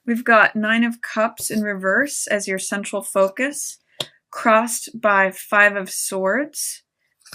We've got Nine of Cups in reverse as your central focus, crossed by Five of Swords.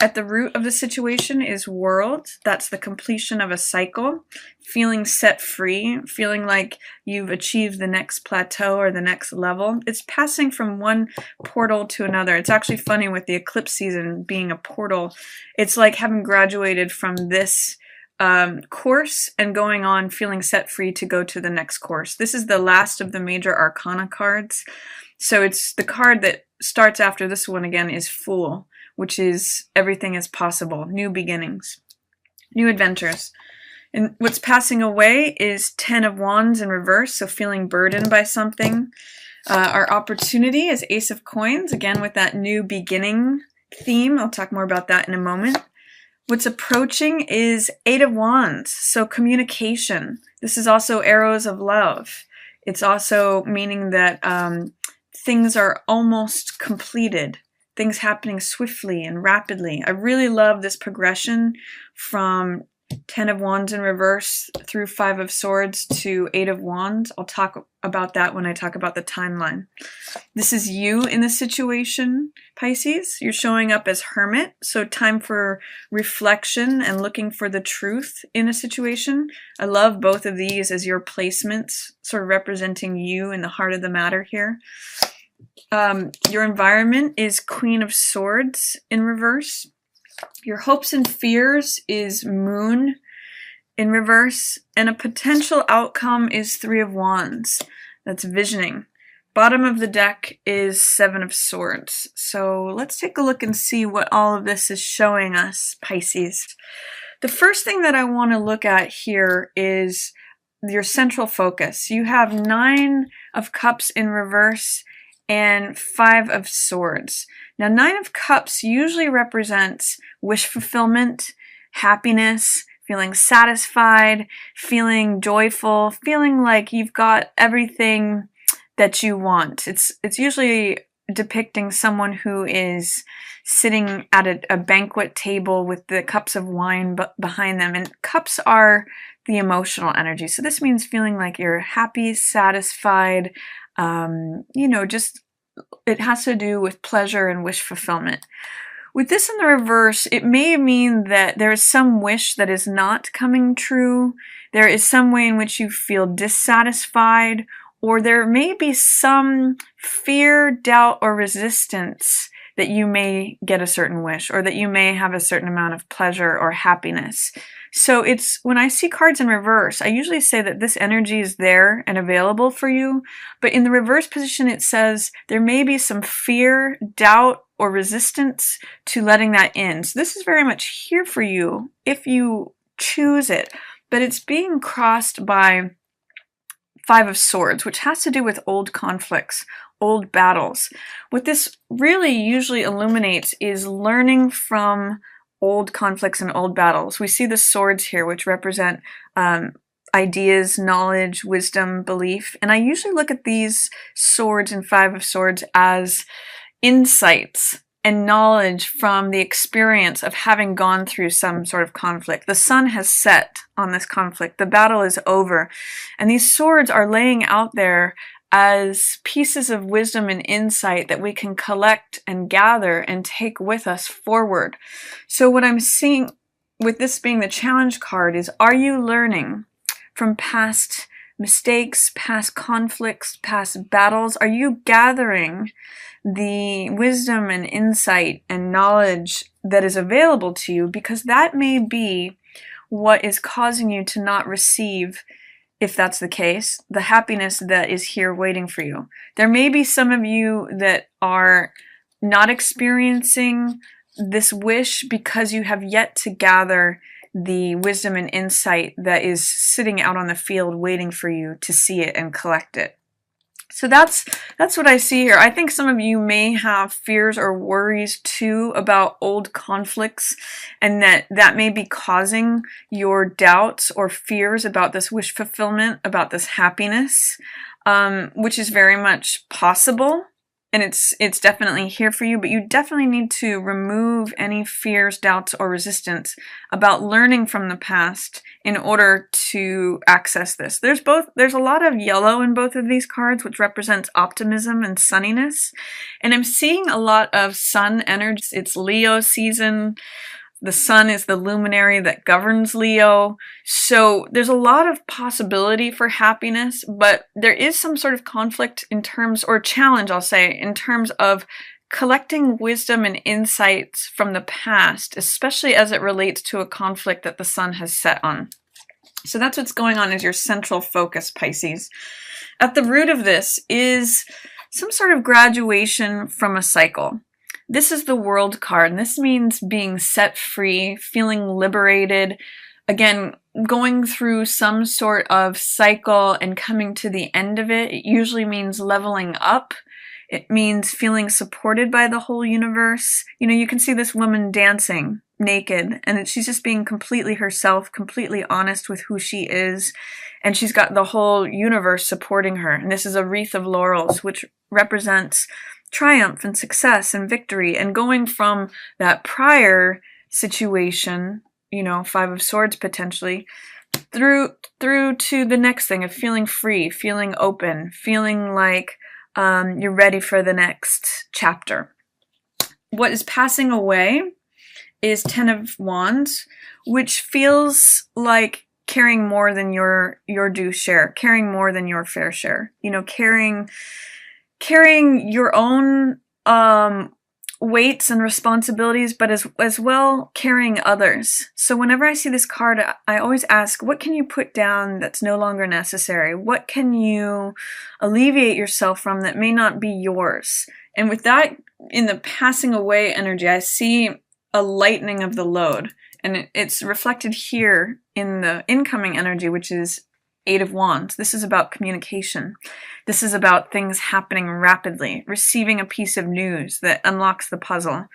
At the root of the situation is World. That's the completion of a cycle, feeling set free, feeling like you've achieved the next plateau or the next level. It's passing from one portal to another. It's actually funny with the eclipse season being a portal. It's like having graduated from this course and going on feeling set free to go to the next course. This is the last of the major arcana cards. So it's the card that starts after this one again is Fool, which is everything is possible, new beginnings, new adventures. And what's passing away is Ten of Wands in reverse, so feeling burdened by something. Our opportunity is Ace of Coins, again with that new beginning theme. I'll talk more about that in a moment. What's approaching is Eight of Wands, so communication. This is also arrows of love. It's also meaning that things are almost completed, things happening swiftly and rapidly. I really love this progression from Ten of Wands in reverse through Five of Swords to Eight of Wands. I'll talk about that when I talk about the timeline. This is you in the situation, Pisces. You're showing up as Hermit, so time for reflection and looking for the truth in a situation. I love both of these as your placements, sort of representing you in the heart of the matter here. Your environment is Queen of Swords in reverse. Your hopes and fears is Moon in reverse, and a potential outcome is Three of Wands. That's visioning. Bottom of the deck is Seven of Swords. So let's take a look and see what all of this is showing us, Pisces. The first thing that I want to look at here is your central focus. You have Nine of Cups in reverse and Five of Swords. Now, Nine of Cups usually represents wish fulfillment, happiness, feeling satisfied, feeling joyful, feeling like you've got everything that you want. It's usually depicting someone who is sitting at a banquet table with the cups of wine behind them. And cups are the emotional energy. So this means feeling like you're happy, satisfied, just it has to do with pleasure and wish fulfillment. With this in the reverse, it may mean that there is some wish that is not coming true. There is some way in which you feel dissatisfied, or there may be some fear, doubt, or resistance that you may get a certain wish, or that you may have a certain amount of pleasure or happiness. So it's, when I see cards in reverse, I usually say that this energy is there and available for you, but in the reverse position it says there may be some fear, doubt, or resistance to letting that in. So this is very much here for you if you choose it, but it's being crossed by Five of Swords, which has to do with old conflicts, old battles. What this really usually illuminates is learning from old conflicts and old battles. We see the swords here, which represent ideas, knowledge, wisdom, belief. And I usually look at these swords and Five of Swords as insights and knowledge from the experience of having gone through some sort of conflict. The sun has set on this conflict. The battle is over. And these swords are laying out there as pieces of wisdom and insight that we can collect and gather and take with us forward. So what I'm seeing with this being the challenge card is, are you learning from past mistakes, past conflicts, past battles? Are you gathering the wisdom and insight and knowledge that is available to you? Because that may be what is causing you to not receive, if that's the case, the happiness that is here waiting for you. There may be some of you that are not experiencing this wish because you have yet to gather the wisdom and insight that is sitting out on the field waiting for you to see it and collect it. So that's what I see here. I think some of you may have fears or worries too about old conflicts, and that may be causing your doubts or fears about this wish fulfillment, about this happiness, which is very much possible. and it's definitely here for you, but you definitely need to remove any fears, doubts, or resistance about learning from the past in order to access this. There's a lot of yellow in both of these cards, which represents optimism and sunniness, and I'm seeing a lot of sun energy. It's Leo season. The sun is the luminary that governs Leo. So there's a lot of possibility for happiness, but there is some sort of conflict in terms, or challenge, I'll say, in terms of collecting wisdom and insights from the past, especially as it relates to a conflict that the sun has set on. So that's what's going on as your central focus, Pisces. At the root of this is some sort of graduation from a cycle. This is the World card, and this means being set free, feeling liberated, again, going through some sort of cycle and coming to the end of it. It usually means leveling up. It means feeling supported by the whole universe. You know, you can see this woman dancing naked, and she's just being completely herself, completely honest with who she is, and she's got the whole universe supporting her. And this is a wreath of laurels, which represents triumph and success and victory, and going from that prior situation, you know, Five of Swords potentially, through to the next thing of feeling free, feeling open, feeling like you're ready for the next chapter. What is passing away is Ten of Wands, which feels like carrying more than your due share, carrying more than your fair share, you know, carrying your own weights and responsibilities, but as well carrying others. So whenever I see this card, I always ask, what can you put down that's no longer necessary? What can you alleviate yourself from that may not be yours? And with that, in the passing away energy, I see a lightening of the load. And it's reflected here in the incoming energy, which is Eight of Wands. This is about communication. This is about things happening rapidly, receiving a piece of news that unlocks the puzzle.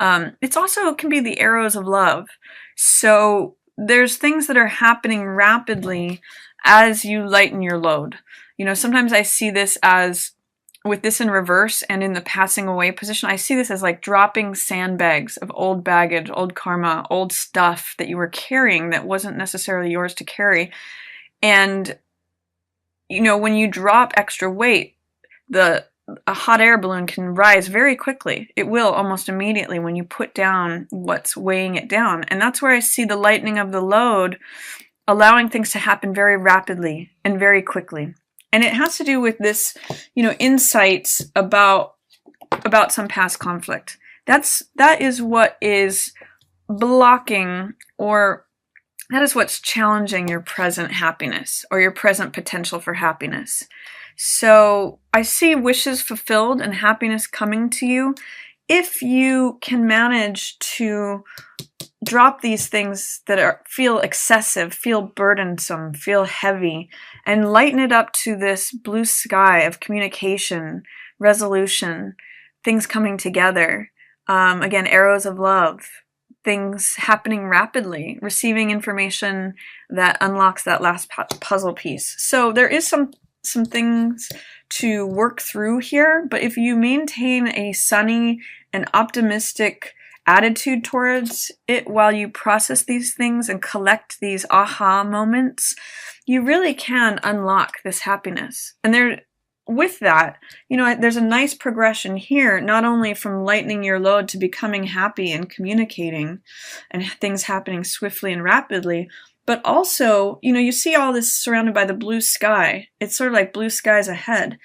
It's also can be the arrows of love. So there's things that are happening rapidly as you lighten your load. You know, sometimes I see this as, with this in reverse and in the passing away position, I see this as like dropping sandbags of old baggage, old karma, old stuff that you were carrying that wasn't necessarily yours to carry. And, you know, when you drop extra weight, a hot air balloon can rise very quickly. It will almost immediately when you put down what's weighing it down. And that's where I see the lightening of the load, allowing things to happen very rapidly and very quickly. And it has to do with this, you know, insights about some past conflict. That is what is blocking, or that is what's challenging your present happiness or your present potential for happiness. So I see wishes fulfilled and happiness coming to you if you can manage to drop these things that feel excessive, feel burdensome, feel heavy, and lighten it up to this blue sky of communication, resolution, things coming together. Again, arrows of love. Things happening rapidly, receiving information that unlocks that last puzzle piece. So there is some things to work through here, but if you maintain a sunny and optimistic attitude towards it while you process these things and collect these aha moments, you really can unlock this happiness. And with that, you know, there's a nice progression here, not only from lightening your load to becoming happy and communicating and things happening swiftly and rapidly, but also, you know, you see all this surrounded by the blue sky. It's sort of like blue skies ahead.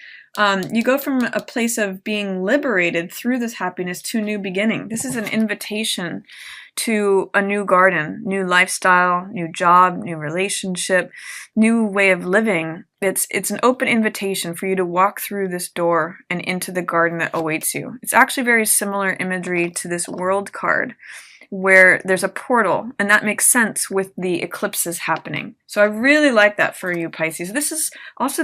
You go from a place of being liberated through this happiness to a new beginning. This is an invitation to a new garden, new lifestyle, new job, new relationship, new way of living. It's an open invitation for you to walk through this door and into the garden that awaits you. It's actually very similar imagery to this World card, where there's a portal, and that makes sense with the eclipses happening. So I really like that for you, Pisces. This is also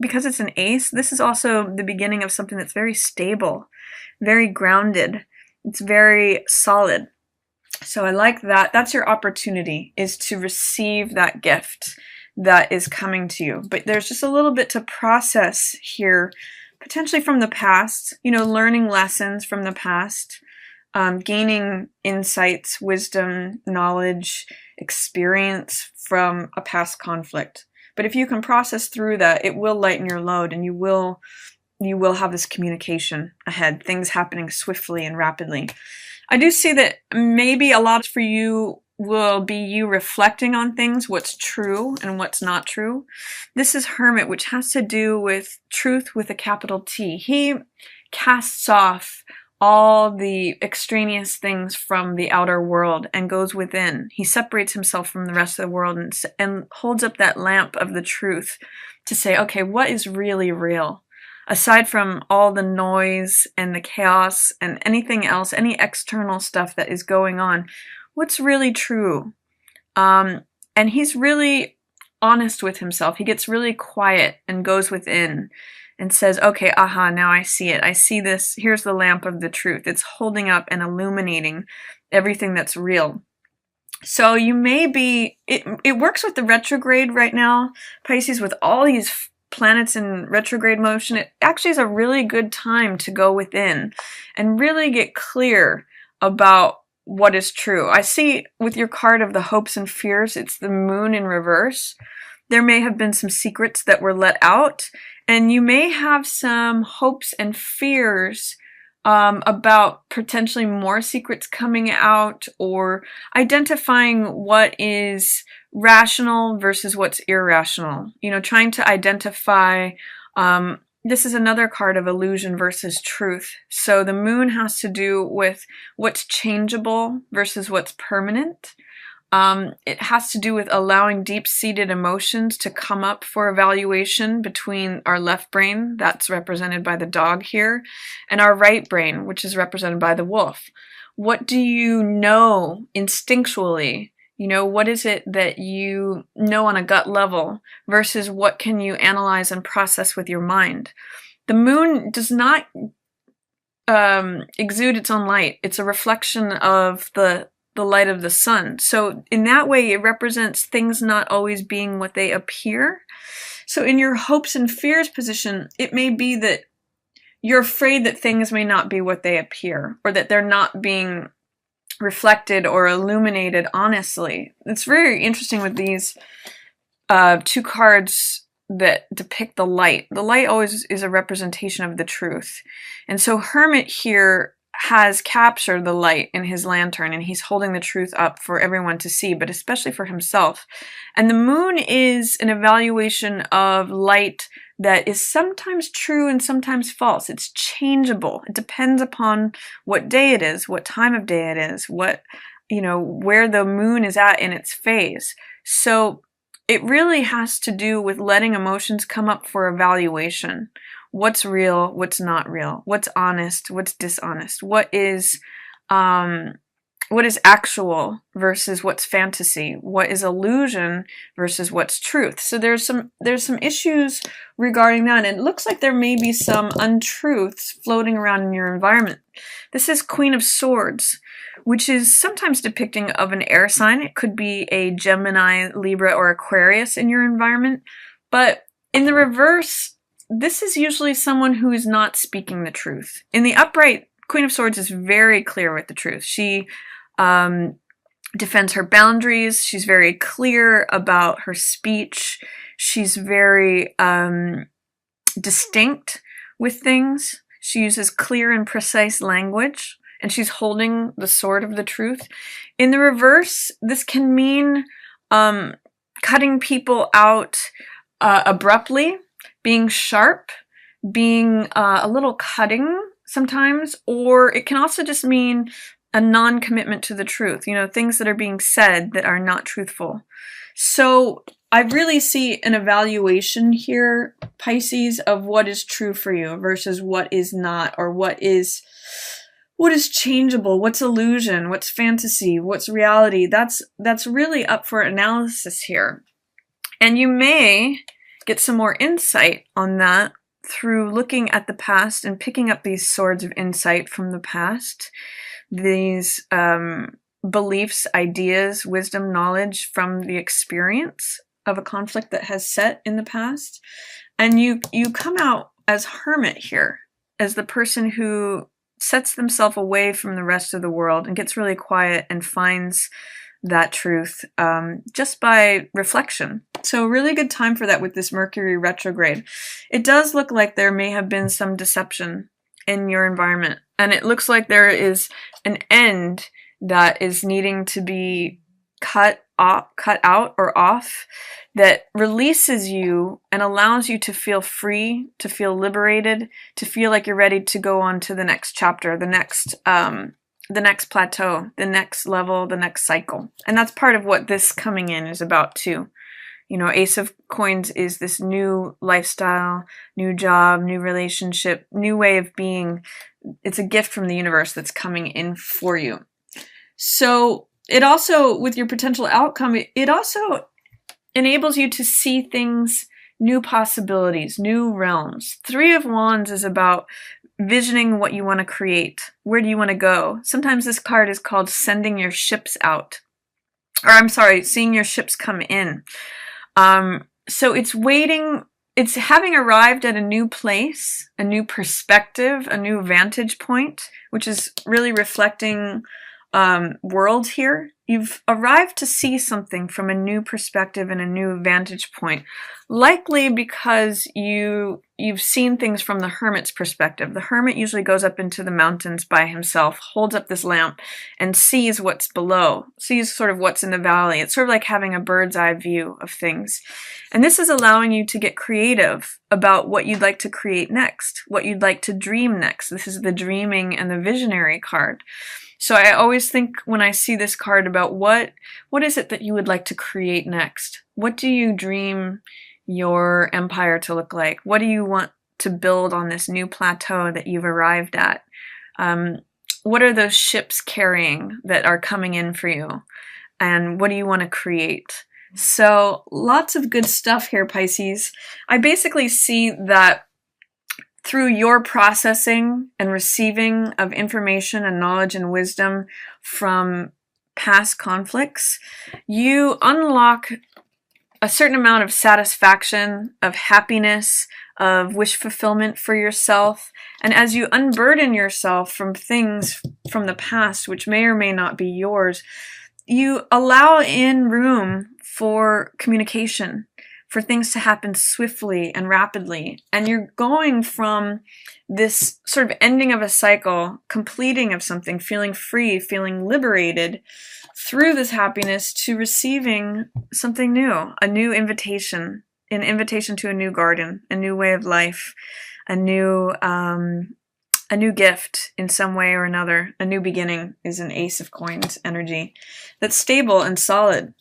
because it's an ace, this is also the beginning of something that's very stable, very grounded. It's very solid. So I like that. That's your opportunity, is to receive that gift that is coming to you. But there's just a little bit to process here, potentially from the past, you know, learning lessons from the past, gaining insights, wisdom, knowledge, experience from a past conflict. But if you can process through that, it will lighten your load, and you will have this communication ahead, things happening swiftly and rapidly. I do see that maybe a lot for you will be you reflecting on things, what's true and what's not true. This is Hermit, which has to do with truth with a capital T. He casts off all the extraneous things from the outer world and goes within. He separates himself from the rest of the world and holds up that lamp of the truth to say, okay, what is really real? Aside from all the noise and the chaos and anything else, any external stuff that is going on, what's really true? And he's really honest with himself. He gets really quiet and goes within and says, okay, aha, now I see it. I see this. Here's the lamp of the truth. It's holding up and illuminating everything that's real. So you may be, it works with the retrograde right now, Pisces, with all these planets in retrograde motion. It actually is a really good time to go within and really get clear about what is true. I see with your card of the hopes and fears, it's the moon in reverse. There may have been some secrets that were let out, and you may have some hopes and fears about potentially more secrets coming out, or identifying what is rational versus what's irrational. You know, trying to identify, this is another card of illusion versus truth. So the moon has to do with what's changeable versus what's permanent. It has to do with allowing deep-seated emotions to come up for evaluation between our left brain, that's represented by the dog here, and our right brain, which is represented by the wolf. What do you know instinctually? You know, what is it that you know on a gut level versus what can you analyze and process with your mind? The moon does not exude its own light. It's a reflection of the light of the sun. So in that way, it represents things not always being what they appear. So in your hopes and fears position, it may be that you're afraid that things may not be what they appear, or that they're not being reflected or illuminated honestly. It's very interesting with these two cards that depict the light. The light always is a representation of the truth. And so Hermit here has captured the light in his lantern, and he's holding the truth up for everyone to see, but especially for himself. And the moon is an evaluation of light that is sometimes true and sometimes false. It's changeable. It depends upon what day it is, what time of day it is, what, you know, where the moon is at in its phase. So it really has to do with letting emotions come up for evaluation. What's real, what's not real, what's honest, what's dishonest, what is actual versus what's fantasy, what is illusion versus what's truth. So there's some issues regarding that, and it looks like there may be some untruths floating around in your environment. This is Queen of Swords, which is sometimes depicting of an air sign. It could be a Gemini, Libra, or Aquarius in your environment, but in the reverse, this is usually someone who is not speaking the truth. In the upright, Queen of Swords is very clear with the truth. She defends her boundaries. She's very clear about her speech. She's very distinct with things. She uses clear and precise language, and she's holding the sword of the truth. In the reverse, this can mean cutting people out abruptly, being sharp, being a little cutting sometimes, or it can also just mean a non-commitment to the truth, you know, things that are being said that are not truthful. So I really see an evaluation here, Pisces, of what is true for you versus what is not, or what is changeable, what's illusion, what's fantasy, what's reality. That's really up for analysis here. And you may get some more insight on that through looking at the past and picking up these swords of insight from the past, these beliefs, ideas, wisdom, knowledge from the experience of a conflict that has set in the past. And you come out as hermit here, as the person who sets themselves away from the rest of the world and gets really quiet and finds that truth just by reflection. So a really good time for that with this Mercury retrograde. It does look like there may have been some deception in your environment, and it looks like there is an end that is needing to be cut out or off, that releases you and allows you to feel free, to feel liberated, to feel like you're ready to go on to the next chapter, the next plateau, the next level, the next cycle. And that's part of what this coming in is about too. You know, Ace of Coins is this new lifestyle, new job, new relationship, new way of being. It's a gift from the universe that's coming in for you. So it also, with your potential outcome, it also enables you to see things, new possibilities, new realms. Three of Wands is about visioning what you want to create. Where do you want to go? Sometimes this card is called sending your ships out. Or I'm sorry, seeing your ships come in. So it's waiting, it's having arrived at a new place, a new perspective, a new vantage point, which is really reflecting world here. You've arrived to see something from a new perspective and a new vantage point, likely because you've seen things from the hermit's perspective. The hermit usually goes up into the mountains by himself, holds up this lamp, and sees what's below, sees sort of what's in the valley. It's sort of like having a bird's eye view of things. And this is allowing you to get creative about what you'd like to create next, what you'd like to dream next. This is the dreaming and the visionary card. So I always think when I see this card about what is it that you would like to create next? What do you dream your empire to look like? What do you want to build on this new plateau that you've arrived at? What are those ships carrying that are coming in for you? And what do you want to create? So lots of good stuff here, Pisces. I basically see that through your processing and receiving of information and knowledge and wisdom from past conflicts, you unlock a certain amount of satisfaction, of happiness, of wish fulfillment for yourself. And as you unburden yourself from things from the past, which may or may not be yours, you allow in room for communication, for things to happen swiftly and rapidly. And you're going from this sort of ending of a cycle, completing of something, feeling free, feeling liberated through this happiness to receiving something new, a new invitation, an invitation to a new garden, a new way of life, a new gift in some way or another. A new beginning is an Ace of Coins energy that's stable and solid.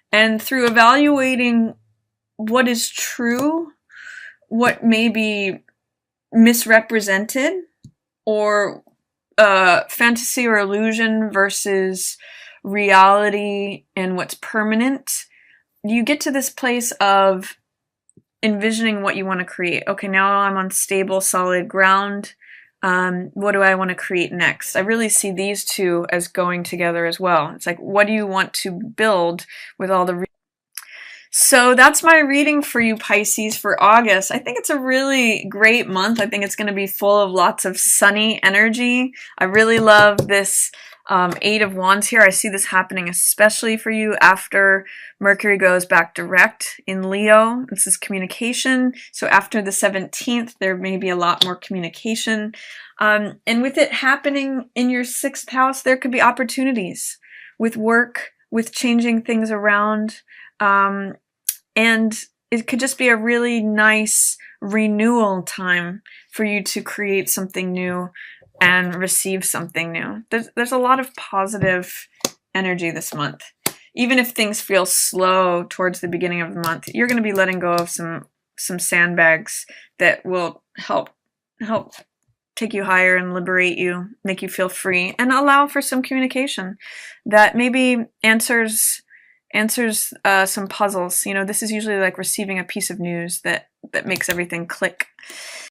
And through evaluating what is true, what may be misrepresented, or fantasy or illusion versus reality and what's permanent, you get to this place of envisioning what you want to create. Okay, now I'm on stable, solid ground. What do I want to create next? I really see these two as going together as well. It's like, what do you want to build with all the So that's my reading for you, Pisces, for August. I think it's a really great month. I think it's going to be full of lots of sunny energy. I really love this Eight of Wands here. I see this happening especially for you after Mercury goes back direct in Leo. This is communication. So after the 17th, there may be a lot more communication. And with it happening in your 6th house, there could be opportunities with work, with changing things around. And it could just be a really nice renewal time for you to create something new and receive something new. There's a lot of positive energy this month. Even if things feel slow towards the beginning of the month, you're going to be letting go of some sandbags that will help take you higher and liberate you, make you feel free, and allow for some communication that maybe answers some puzzles. You know, this is usually like receiving a piece of news that makes everything click.